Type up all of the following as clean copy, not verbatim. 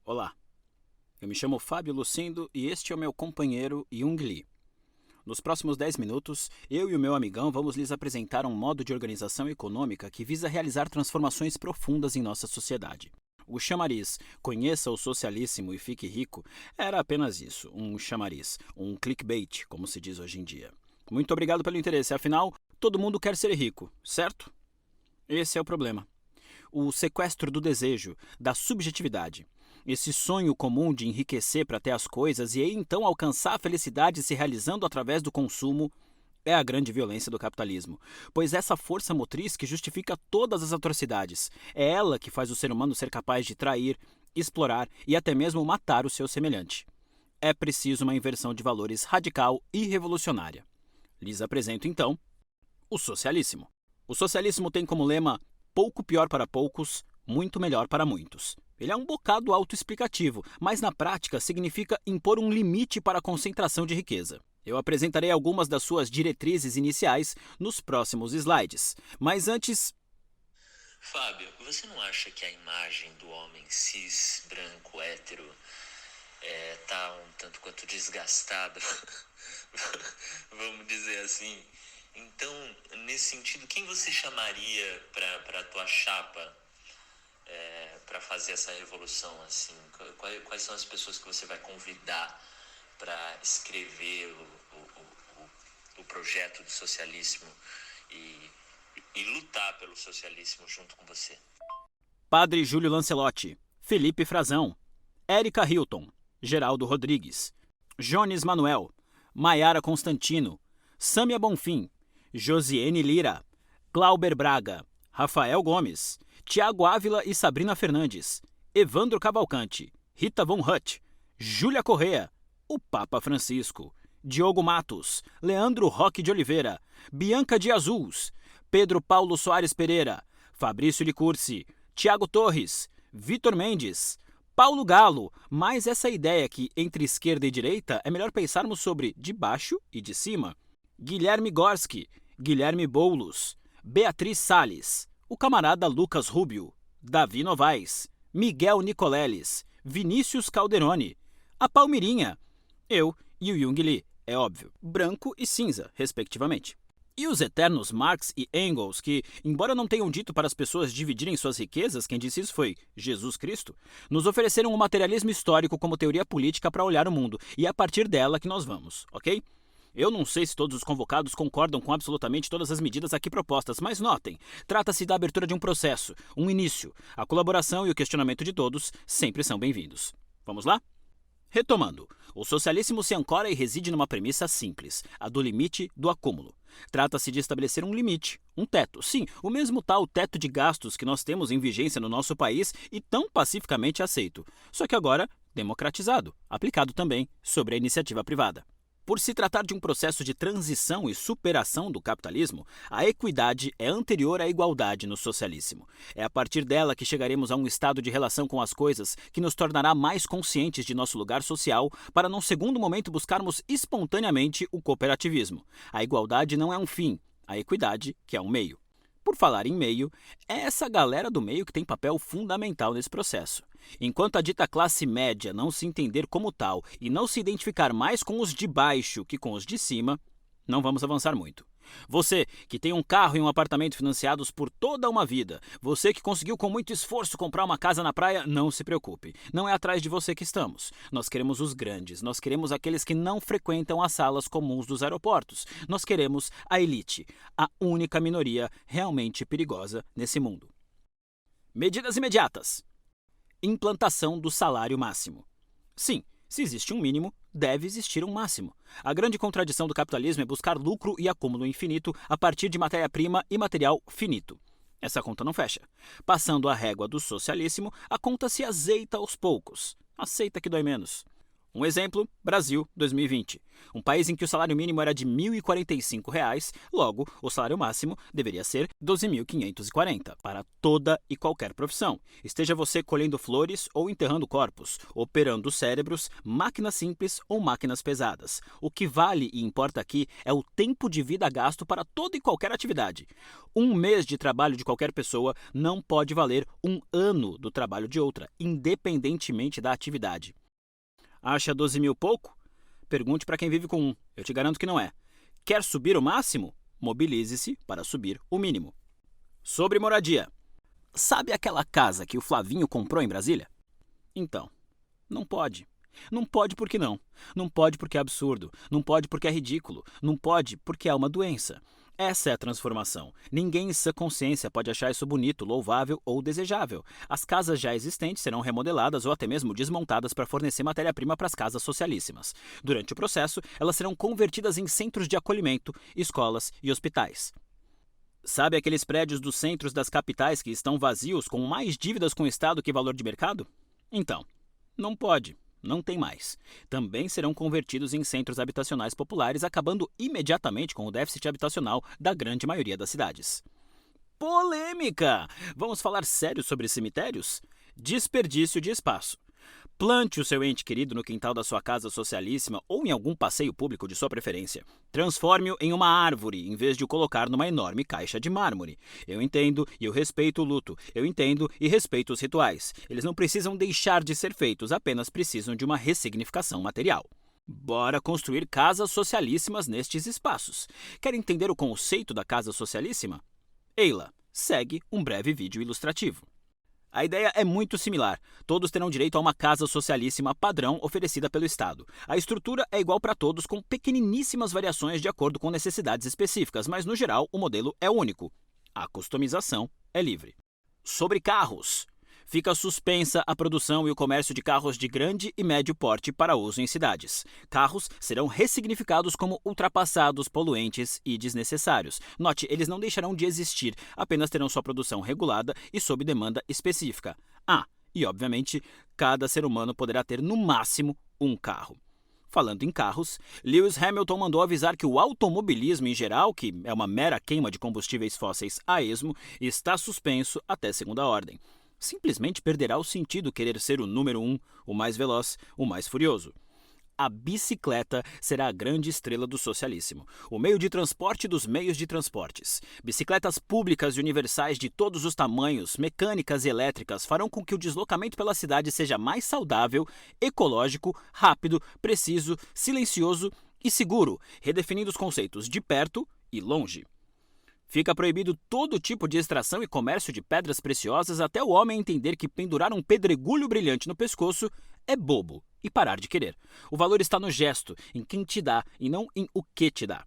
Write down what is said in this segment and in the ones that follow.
Olá, eu me chamo Fábio Lucindo e este é o meu companheiro Jung Lee. Nos próximos 10 minutos, eu e o meu amigão vamos lhes apresentar um modo de organização econômica que visa realizar transformações profundas em nossa sociedade. O chamariz "Conheça o Socialíssimo e Fique Rico" era apenas isso, um chamariz, um clickbait, como se diz hoje em dia. Muito obrigado pelo interesse, afinal, todo mundo quer ser rico, certo? Esse é o problema. O sequestro do desejo, da subjetividade. Esse sonho comum de enriquecer para ter as coisas e aí então alcançar a felicidade se realizando através do consumo é a grande violência do capitalismo, pois essa força motriz que justifica todas as atrocidades. É ela que faz o ser humano ser capaz de trair, explorar e até mesmo matar o seu semelhante. É preciso uma inversão de valores radical e revolucionária. Lhes apresento então o socialíssimo. O socialismo tem como lema pouco pior para poucos, muito melhor para muitos. Ele é um bocado autoexplicativo, mas na prática significa impor um limite para a concentração de riqueza. Eu apresentarei algumas das suas diretrizes iniciais nos próximos slides. Mas antes, Fábio, você não acha que a imagem do homem cis, branco, hétero, tá um tanto quanto desgastada? Vamos dizer assim. Então, nesse sentido, quem você chamaria para a tua chapa para fazer essa revolução? Assim? Quais são as pessoas que você vai convidar para escrever o projeto do socialismo e lutar pelo socialismo junto com você? Padre Júlio Lancelotti, Felipe Frazão, Érica Hilton, Geraldo Rodrigues, Jones Manuel, Maiara Constantino, Sâmia Bonfim, Josiane Lira, Glauber Braga, Rafael Gomes, Tiago Ávila e Sabrina Fernandes, Evandro Cavalcante, Rita Von Hutt, Júlia Correa, o Papa Francisco, Diogo Matos, Leandro Roque de Oliveira, Bianca de Azuls, Pedro Paulo Soares Pereira, Fabrício Licursi, Tiago Torres, Vitor Mendes, Paulo Galo, mais essa ideia que entre esquerda e direita é melhor pensarmos sobre de baixo e de cima, Guilherme Gorski, Guilherme Boulos, Beatriz Salles, o camarada Lucas Rubio, Davi Novaes, Miguel Nicoleles, Vinícius Calderoni, a Palmirinha, eu e o Jung Lee, é óbvio, branco e cinza, respectivamente. E os eternos Marx e Engels, que, embora não tenham dito para as pessoas dividirem suas riquezas, quem disse isso foi Jesus Cristo, nos ofereceram o materialismo histórico como teoria política para olhar o mundo, e é a partir dela que nós vamos, ok? Eu não sei se todos os convocados concordam com absolutamente todas as medidas aqui propostas, mas notem, trata-se da abertura de um processo, um início. A colaboração e o questionamento de todos sempre são bem-vindos. Vamos lá? Retomando, o socialismo se ancora e reside numa premissa simples, a do limite do acúmulo. Trata-se de estabelecer um limite, um teto, sim, o mesmo tal teto de gastos que nós temos em vigência no nosso país e tão pacificamente aceito, só que agora democratizado, aplicado também sobre a iniciativa privada. Por se tratar de um processo de transição e superação do capitalismo, a equidade é anterior à igualdade no socialismo. É a partir dela que chegaremos a um estado de relação com as coisas que nos tornará mais conscientes de nosso lugar social para, num segundo momento, buscarmos espontaneamente o cooperativismo. A igualdade não é um fim, a equidade que é um meio. Por falar em meio, é essa galera do meio que tem papel fundamental nesse processo. Enquanto a dita classe média não se entender como tal e não se identificar mais com os de baixo que com os de cima, não vamos avançar muito. Você que tem um carro e um apartamento financiados por toda uma vida, você que conseguiu com muito esforço comprar uma casa na praia, não se preocupe. Não é atrás de você que estamos. Nós queremos os grandes, nós queremos aqueles que não frequentam as salas comuns dos aeroportos. Nós queremos a elite, a única minoria realmente perigosa nesse mundo. Medidas imediatas. Implantação do salário máximo. Sim, se existe um mínimo, deve existir um máximo. A grande contradição do capitalismo é buscar lucro e acúmulo infinito a partir de matéria-prima e material finito. Essa conta não fecha. Passando a régua do socialíssimo, a conta se azeita aos poucos. Aceita que dói menos. Um exemplo, Brasil, 2020. Um país em que o salário mínimo era de R$ 1.045, logo, o salário máximo deveria ser R$ 12.540 para toda e qualquer profissão. Esteja você colhendo flores ou enterrando corpos, operando cérebros, máquinas simples ou máquinas pesadas. O que vale e importa aqui é o tempo de vida gasto para toda e qualquer atividade. Um mês de trabalho de qualquer pessoa não pode valer um ano do trabalho de outra, independentemente da atividade. Acha 12 mil pouco? Pergunte para quem vive com um. Eu te garanto que não é. Quer subir o máximo? Mobilize-se para subir o mínimo. Sobre moradia. Sabe aquela casa que o Flavinho comprou em Brasília? Então, não pode. Não pode porque não. Não pode porque é absurdo. Não pode porque é ridículo. Não pode porque é uma doença. Essa é a transformação. Ninguém em sã consciência pode achar isso bonito, louvável ou desejável. As casas já existentes serão remodeladas ou até mesmo desmontadas para fornecer matéria-prima para as casas socialíssimas. Durante o processo, elas serão convertidas em centros de acolhimento, escolas e hospitais. Sabe aqueles prédios dos centros das capitais que estão vazios com mais dívidas com o Estado que valor de mercado? Então, não pode. Não tem mais. Também serão convertidos em centros habitacionais populares, acabando imediatamente com o déficit habitacional da grande maioria das cidades. Polêmica! Vamos falar sério sobre cemitérios? Desperdício de espaço. Plante o seu ente querido no quintal da sua casa socialíssima ou em algum passeio público de sua preferência. Transforme-o em uma árvore, em vez de o colocar numa enorme caixa de mármore. Eu entendo e eu respeito o luto. Eu entendo e respeito os rituais. Eles não precisam deixar de ser feitos, apenas precisam de uma ressignificação material. Bora construir casas socialíssimas nestes espaços. Quer entender o conceito da casa socialíssima? Eila, segue um breve vídeo ilustrativo. A ideia é muito similar. Todos terão direito a uma casa socialíssima padrão oferecida pelo Estado. A estrutura é igual para todos, com pequeniníssimas variações de acordo com necessidades específicas, mas no geral o modelo é único. A customização é livre. Sobre carros. Fica suspensa a produção e o comércio de carros de grande e médio porte para uso em cidades. Carros serão ressignificados como ultrapassados, poluentes e desnecessários. Note, eles não deixarão de existir, apenas terão sua produção regulada e sob demanda específica. E obviamente, cada ser humano poderá ter no máximo um carro. Falando em carros, Lewis Hamilton mandou avisar que o automobilismo em geral, que é uma mera queima de combustíveis fósseis a esmo, está suspenso até segunda ordem. Simplesmente perderá o sentido querer ser o número 1, o mais veloz, o mais furioso. A bicicleta será a grande estrela do socialíssimo, o meio de transporte dos meios de transportes. Bicicletas públicas e universais de todos os tamanhos, mecânicas e elétricas, farão com que o deslocamento pela cidade seja mais saudável, ecológico, rápido, preciso, silencioso e seguro, redefinindo os conceitos de perto e longe. Fica proibido todo tipo de extração e comércio de pedras preciosas até o homem entender que pendurar um pedregulho brilhante no pescoço é bobo e parar de querer. O valor está no gesto, em quem te dá e não em o que te dá.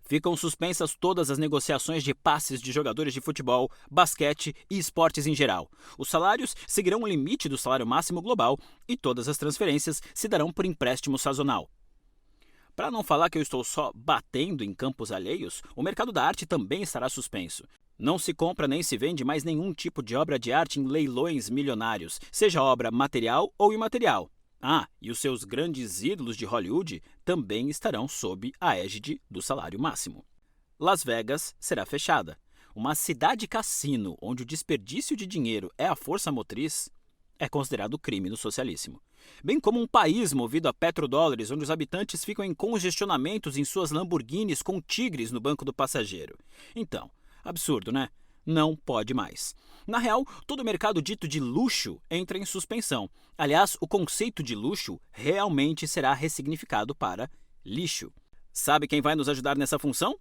Ficam suspensas todas as negociações de passes de jogadores de futebol, basquete e esportes em geral. Os salários seguirão o limite do salário máximo global e todas as transferências se darão por empréstimo sazonal. Para não falar que eu estou só batendo em campos alheios, o mercado da arte também estará suspenso. Não se compra nem se vende mais nenhum tipo de obra de arte em leilões milionários, seja obra material ou imaterial. E os seus grandes ídolos de Hollywood também estarão sob a égide do salário máximo. Las Vegas será fechada. Uma cidade-cassino onde o desperdício de dinheiro é a força motriz é considerado crime no socialíssimo. Bem como um país movido a petrodólares, onde os habitantes ficam em congestionamentos em suas Lamborghinis com tigres no banco do passageiro. Então, absurdo, né? Não pode mais. Na real, todo o mercado dito de luxo entra em suspensão. Aliás, o conceito de luxo realmente será ressignificado para lixo. Sabe quem vai nos ajudar nessa função?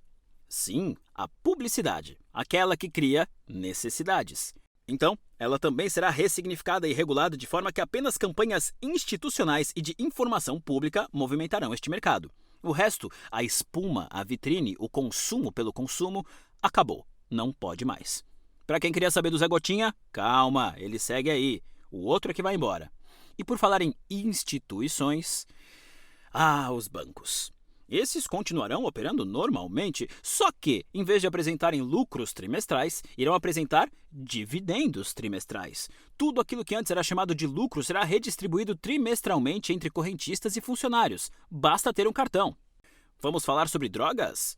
Sim, a publicidade, aquela que cria necessidades. Então, ela também será ressignificada e regulada de forma que apenas campanhas institucionais e de informação pública movimentarão este mercado. O resto, a espuma, a vitrine, o consumo pelo consumo, acabou. Não pode mais. Para quem queria saber do Zé Gotinha, calma, ele segue aí. O outro é que vai embora. E por falar em instituições... os bancos. Esses continuarão operando normalmente, só que, em vez de apresentarem lucros trimestrais, irão apresentar dividendos trimestrais. Tudo aquilo que antes era chamado de lucro será redistribuído trimestralmente entre correntistas e funcionários. Basta ter um cartão. Vamos falar sobre drogas?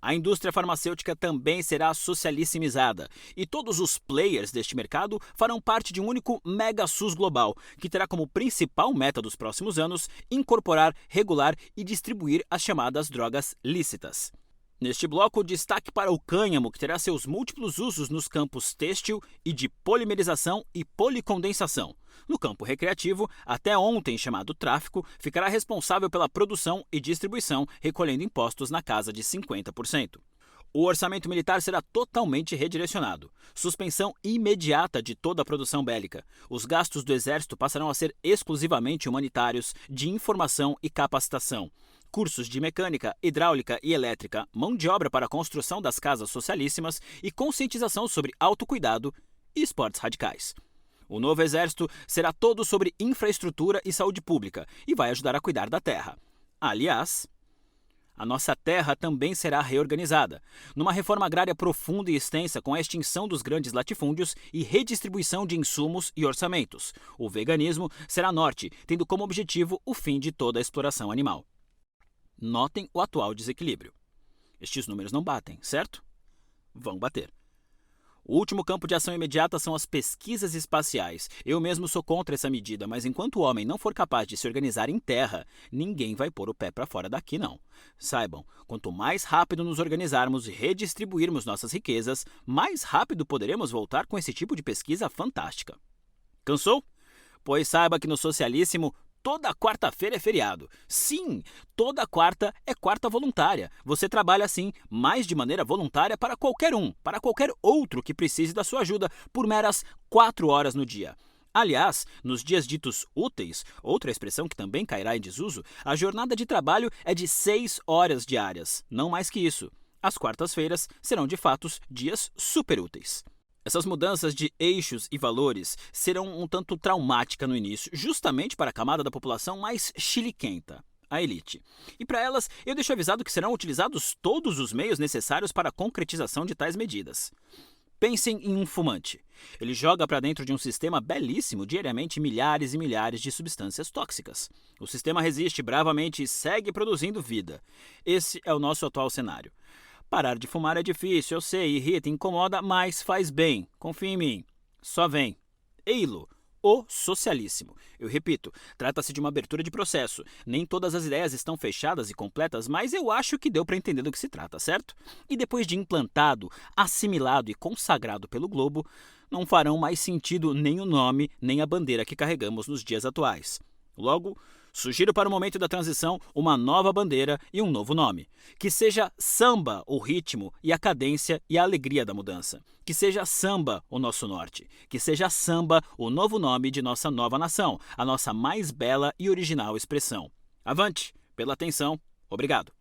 A indústria farmacêutica também será socialissimizada e todos os players deste mercado farão parte de um único mega SUS global, que terá como principal meta dos próximos anos incorporar, regular e distribuir as chamadas drogas lícitas. Neste bloco, destaque para o cânhamo, que terá seus múltiplos usos nos campos têxtil e de polimerização e policondensação. No campo recreativo, até ontem chamado tráfico, ficará responsável pela produção e distribuição, recolhendo impostos na casa de 50%. O orçamento militar será totalmente redirecionado. Suspensão imediata de toda a produção bélica. Os gastos do Exército passarão a ser exclusivamente humanitários, de informação e capacitação. Cursos de mecânica, hidráulica e elétrica, mão de obra para a construção das casas socialíssimas e conscientização sobre autocuidado e esportes radicais. O novo exército será todo sobre infraestrutura e saúde pública e vai ajudar a cuidar da terra. Aliás, a nossa terra também será reorganizada, numa reforma agrária profunda e extensa com a extinção dos grandes latifúndios e redistribuição de insumos e orçamentos. O veganismo será norte, tendo como objetivo o fim de toda a exploração animal. Notem o atual desequilíbrio. Estes números não batem, certo? Vão bater. O último campo de ação imediata são as pesquisas espaciais. Eu mesmo sou contra essa medida, mas enquanto o homem não for capaz de se organizar em terra, ninguém vai pôr o pé para fora daqui, não. Saibam, quanto mais rápido nos organizarmos e redistribuirmos nossas riquezas, mais rápido poderemos voltar com esse tipo de pesquisa fantástica. Cansou? Pois saiba que no Socialíssimo, toda quarta-feira é feriado. Sim, toda quarta é quarta voluntária. Você trabalha assim, mas de maneira voluntária para qualquer um, para qualquer outro que precise da sua ajuda, por meras 4 horas no dia. Aliás, nos dias ditos úteis, outra expressão que também cairá em desuso, a jornada de trabalho é de 6 horas diárias, não mais que isso. As quartas-feiras serão de fato dias superúteis. Essas mudanças de eixos e valores serão um tanto traumáticas no início, justamente para a camada da população mais chiliquenta, a elite. E para elas, eu deixo avisado que serão utilizados todos os meios necessários para a concretização de tais medidas. Pensem em um fumante. Ele joga para dentro de um sistema belíssimo diariamente milhares e milhares de substâncias tóxicas. O sistema resiste bravamente e segue produzindo vida. Esse é o nosso atual cenário. Parar de fumar é difícil, eu sei, irrita, incomoda, mas faz bem. Confia em mim. Só vem. Ei-lo, o socialíssimo. Eu repito, trata-se de uma abertura de processo. Nem todas as ideias estão fechadas e completas, mas eu acho que deu para entender do que se trata, certo? E depois de implantado, assimilado e consagrado pelo globo, não farão mais sentido nem o nome, nem a bandeira que carregamos nos dias atuais. Logo, sugiro para o momento da transição uma nova bandeira e um novo nome. Que seja samba o ritmo e a cadência e a alegria da mudança. Que seja samba o nosso norte. Que seja samba o novo nome de nossa nova nação, a nossa mais bela e original expressão. Avante! Pela atenção, obrigado.